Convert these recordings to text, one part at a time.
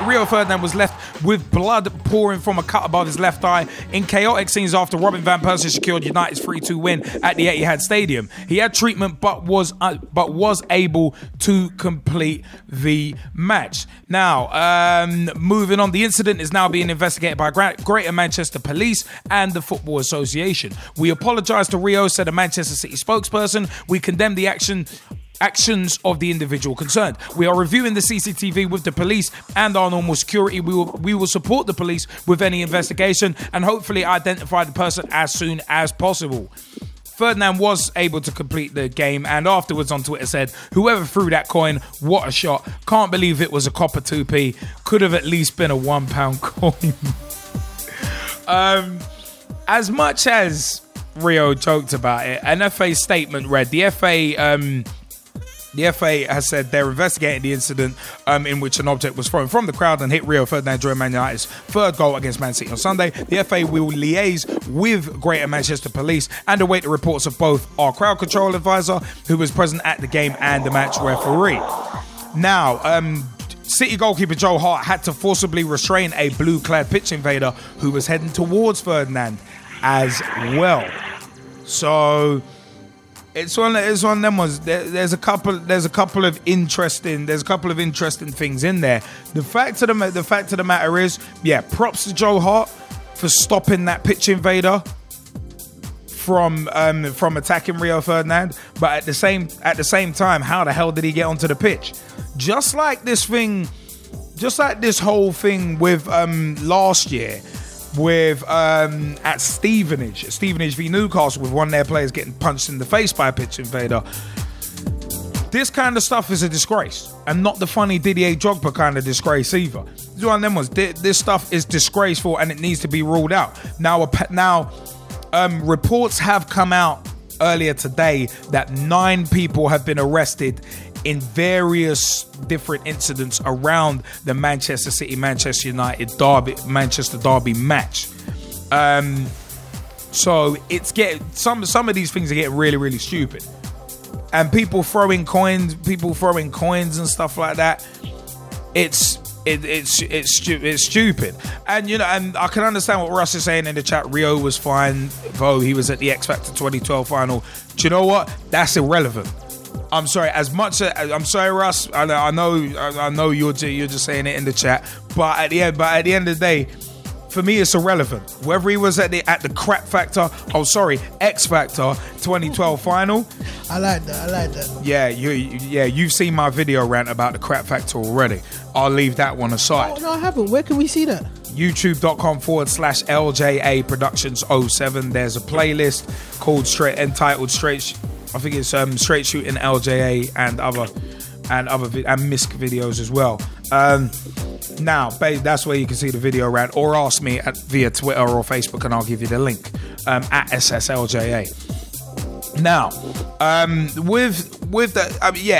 Rio Ferdinand was left with blood pouring from a cut above his left eye in chaotic scenes after Robin van Persie secured United's 3-2 win at the Etihad Stadium. He had treatment but was able to complete the match. Now, moving on, the incident is now being investigated by Greater Manchester Police and the Football Association. We apologise to Rio, said a Manchester City spokesperson. We condemn the actions of the individual concerned. We are reviewing the CCTV with the police and our normal security. We will support the police with any investigation and hopefully identify the person as soon as possible. Ferdinand was able to complete the game and afterwards on Twitter said, whoever threw that coin, what a shot. Can't believe it was a copper 2p. Could have at least been a £1 coin. As much as Rio joked about it, an FA statement read, the FA has said they're investigating the incident in which an object was thrown from the crowd and hit Rio Ferdinand during Man United's third goal against Man City on Sunday. The FA will liaise with Greater Manchester Police and await the reports of both our crowd control advisor, who was present at the game, and the match referee. Now, City goalkeeper Joe Hart had to forcibly restrain a blue-clad pitch invader who was heading towards Ferdinand as well. So it's one of them ones. There's a couple of interesting things in there. The fact of the matter is, yeah, props to Joe Hart for stopping that pitch invader from attacking Rio Ferdinand. But at the same time, how the hell did he get onto the pitch? Just like this whole thing with last year. With at Stevenage v Newcastle, with one of their players getting punched in the face by a pitch invader. This kind of stuff is a disgrace, and not the funny Didier Drogba kind of disgrace either. It's one of them ones. This stuff is disgraceful, and it needs to be ruled out. Now, reports have come out earlier today that 9 people have been arrested in various different incidents around the Manchester City Manchester United Manchester derby match. So it's getting some of these things are getting really, really stupid, and people throwing coins and stuff like that. It's stupid. And and I can understand what Russ is saying in the chat. Rio was fine, though he was at the X Factor 2012 final. Do you know what? That's irrelevant. I'm sorry. I'm sorry, Russ. I know you're just saying it in the chat, but at the end of the day, for me, it's irrelevant. Whether he was at the X Factor 2012 final. I like that. Yeah, you've seen my video rant about the crap factor already. I'll leave that one aside. Oh, no, I haven't. Where can we see that? YouTube.com/LJA Productions 07. There's a playlist entitled Straight. I think it's Straight Shootin LJA and Misk videos as well. Now, that's where you can see the video rant, or ask me via Twitter or Facebook, and I'll give you the link at SSLJA. Now, with that,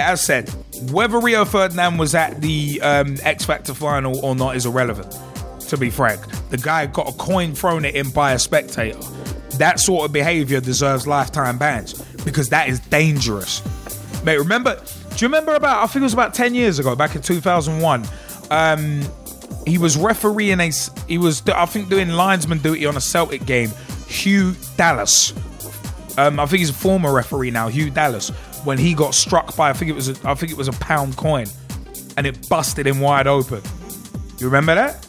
as said, whether Rio Ferdinand was at the X Factor final or not is irrelevant. To be frank, the guy got a coin thrown at him by a spectator. That sort of behavior deserves lifetime bans, because that is dangerous. Mate, do you remember I think it was about 10 years ago, back in 2001, he was refereeing I think doing linesman duty on a Celtic game, Hugh Dallas. I think he's a former referee now, Hugh Dallas, when he got struck by I think it was a pound coin, and it busted him wide open. You remember that?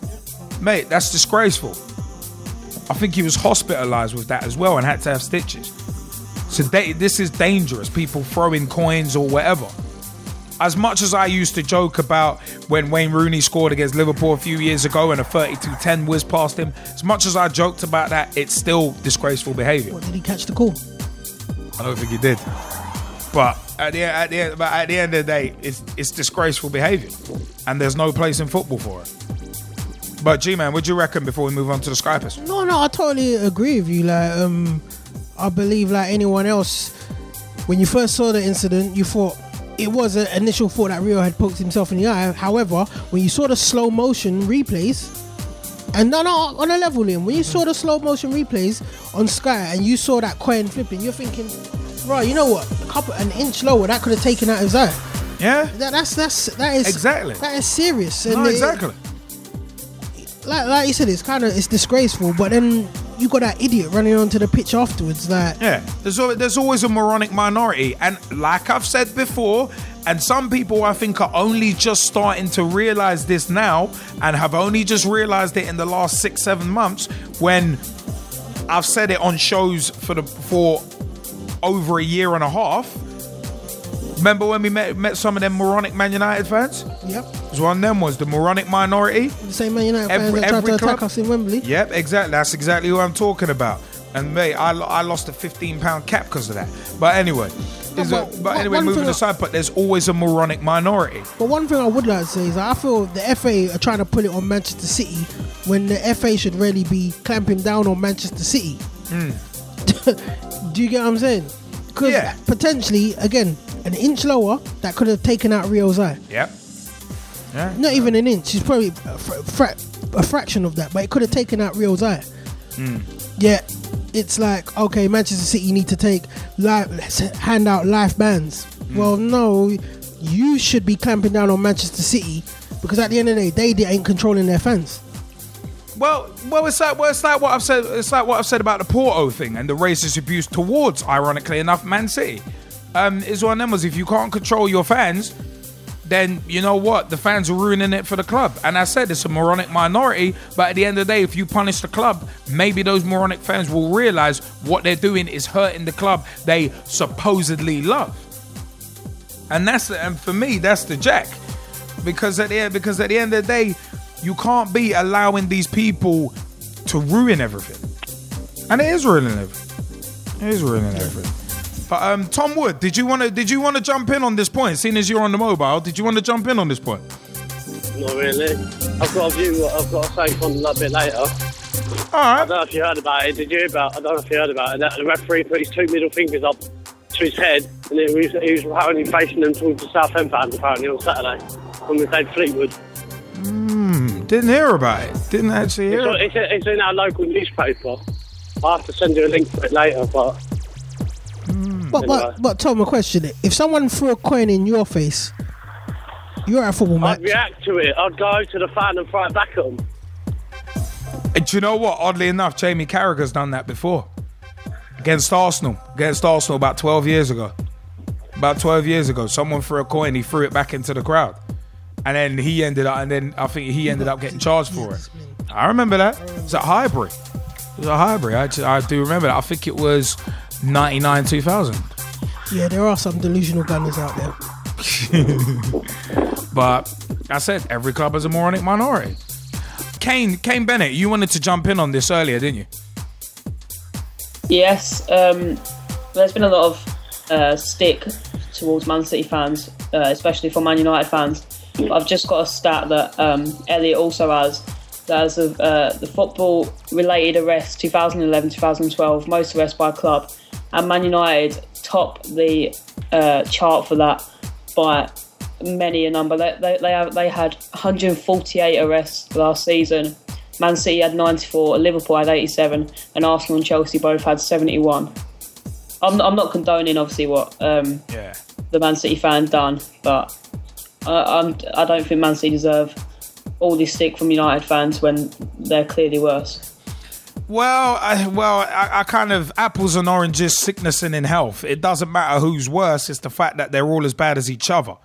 Mate, that's disgraceful. I think he was hospitalised with that as well and had to have stitches. So this is dangerous, people throwing coins or whatever. As much as I used to joke about when Wayne Rooney scored against Liverpool a few years ago and a 32-10 whizzed past him, as much as I joked about that, it's still disgraceful behaviour. What, did he catch the call? I don't think he did. But at the end of the day, it's disgraceful behaviour, and there's no place in football for it. But G-Man, what do you reckon before we move on to the Skypers? No, I totally agree with you. Like, I believe, like anyone else, when you first saw the incident, you thought it was an initial thought that Rio had poked himself in the eye. However, when you saw the slow motion replays, and no, on a level, Liam, when you saw the slow motion replays on Sky and you saw that coin flipping, you're thinking, right, you know what? An inch lower, that could have taken out his eye. Yeah, that is exactly. That is serious. No, exactly. like you said, it's disgraceful. But then you got that idiot running onto the pitch afterwards. Like, yeah, there's always a moronic minority, and like I've said before, and some people I think are only just starting to realize this now, and have only just realized it in the last 6-7 months, when I've said it on shows for over a year and a half. Remember when we met some of them moronic Man United fans? Yep. It was one of them, was the moronic minority. The same Man United fans that tried to attack us in Wembley. Yep, exactly. That's exactly what I'm talking about. And mate, I lost a £15 cap because of that. But anyway, moving aside, but there's always a moronic minority. But one thing I would like to say is I feel the FA are trying to put it on Manchester City when the FA should really be clamping down on Manchester City. Do you get what I'm saying? Because potentially, again, an inch lower, that could have taken out Rio's eye. Yep. Yeah. Not even an inch. It's probably a fraction of that, but it could have taken out Rio's eye. Yeah, it's like, okay, Manchester City need to let's hand out life bans. Well, no, you should be clamping down on Manchester City, because at the end of the day, they ain't controlling their fans. Well, it's like what I've said. It's like what I've said about the Porto thing and the racist abuse towards, ironically enough, Man City. Is one of them was, if you can't control your fans, then you know what, the fans are ruining it for the club. And I said it's a moronic minority, but at the end of the day, if you punish the club, maybe those moronic fans will realise what they're doing is hurting the club they supposedly love. And for me, that's the jack, because at the end of the day, you can't be allowing these people to ruin everything, and it is ruining everything. It is ruining everything. But Tom Wood, did you want to jump in on this point? Seeing as you're on the mobile, did you want to jump in on this point? Not really. I've got a view. I've got to say something a little bit later. All right. I don't know if you heard about it. Did you hear about? I don't know if you heard about it. That the referee put his 2 middle fingers up to his head, and he was apparently facing them towards the Southend fans apparently on Saturday when we played Fleetwood. Didn't hear about it. Didn't actually hear it. It's in our local newspaper. I'll have to send you a link for it later, but... But Tom, a question. If someone threw a coin in your face, you're at a football match. I'd react to it. I'd go to the fan and throw it back at them. Do you know what? Oddly enough, Jamie Carragher's done that before. Against Arsenal about 12 years ago. Someone threw a coin, he threw it back into the crowd. And then I think he ended up getting charged for it. I remember that. It was at Highbury. I do remember that. I think it was 99, 2000. Yeah, there are some delusional gunners out there. But I said every club has a moronic minority. Cain Bennett, you wanted to jump in on this earlier, didn't you? Yes. There's been a lot of stick towards Man City fans, especially for Man United fans. But I've just got a stat that Elliot also has. That as of the football-related arrests, 2011-2012, most arrests by a club, and Man United top the chart for that by many a number. They had 148 arrests last season. Man City had 94, Liverpool had 87, and Arsenal and Chelsea both had 71. I'm not condoning obviously what the Man City fan done, but I don't think Man City deserve all this stick from United fans when they're clearly worse. Well, I kind of, apples and oranges, sickness and in health. It doesn't matter who's worse. It's the fact that they're all as bad as each other.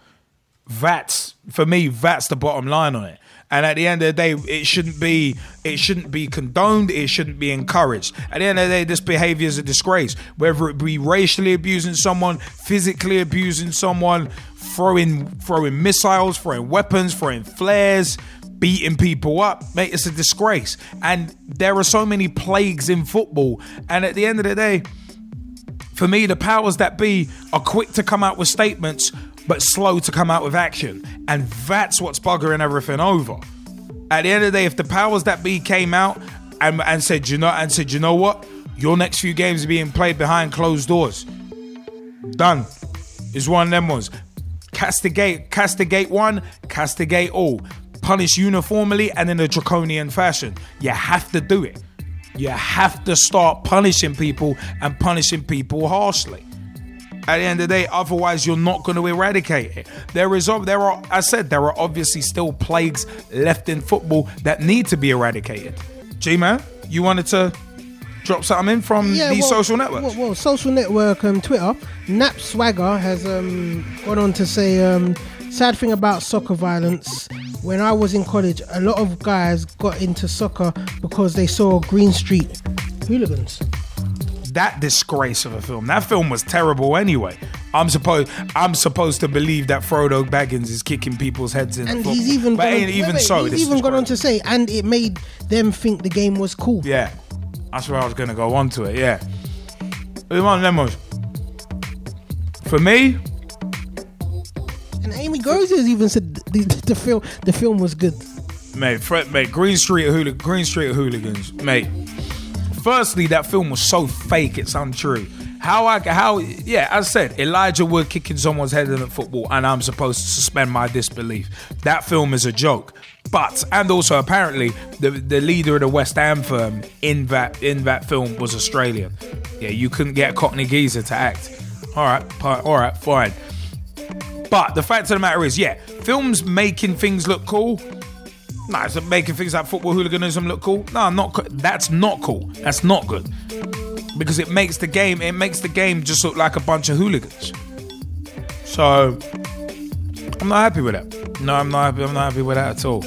For me, that's the bottom line on it. And at the end of the day, it shouldn't be condoned. It shouldn't be encouraged. At the end of the day, this behavior is a disgrace. Whether it be racially abusing someone, physically abusing someone, throwing missiles, throwing weapons, throwing flares, beating people up, mate, it's a disgrace. And there are so many plagues in football. And at the end of the day, for me, the powers that be are quick to come out with statements, but slow to come out with action. And that's what's buggering everything over. At the end of the day, if the powers that be came out and said, you know what? Your next few games are being played behind closed doors. Done. It's one of them ones. Castigate one, castigate all. Punish uniformly and in a draconian fashion. You have to do it. You have to start punishing people and punishing people harshly. At the end of the day, otherwise you're not going to eradicate it. There are obviously still plagues left in football that need to be eradicated. Gman, you wanted to drop something in from social networks? Well, social network Twitter, Nap Swagger has gone on to say, sad thing about soccer violence, when I was in college, a lot of guys got into soccer because they saw Green Street Hooligans. That disgrace of a film. That film was terrible anyway. I'm supposed to believe that Frodo Baggins is kicking people's heads in. And the he's even gone on to say, and it made them think the game was cool. Yeah, that's where I was going to go on to it. Yeah, for me. And Amy Groves has even said the film was good. Mate, Green Street Hooligans, mate. Firstly, that film was so fake, it's untrue. As I said, Elijah Wood kicking someone's head in at football, and I'm supposed to suspend my disbelief. That film is a joke. And also apparently, the leader of the West Ham firm in that film was Australian. Yeah, you couldn't get a Cockney geezer to act. All right, fine. But the fact of the matter is, films making things look cool. No, it's making things like football hooliganism look cool. No, that's not cool. That's not good. Because it makes the game just look like a bunch of hooligans. So I'm not happy with that. No, I'm not happy with that at all.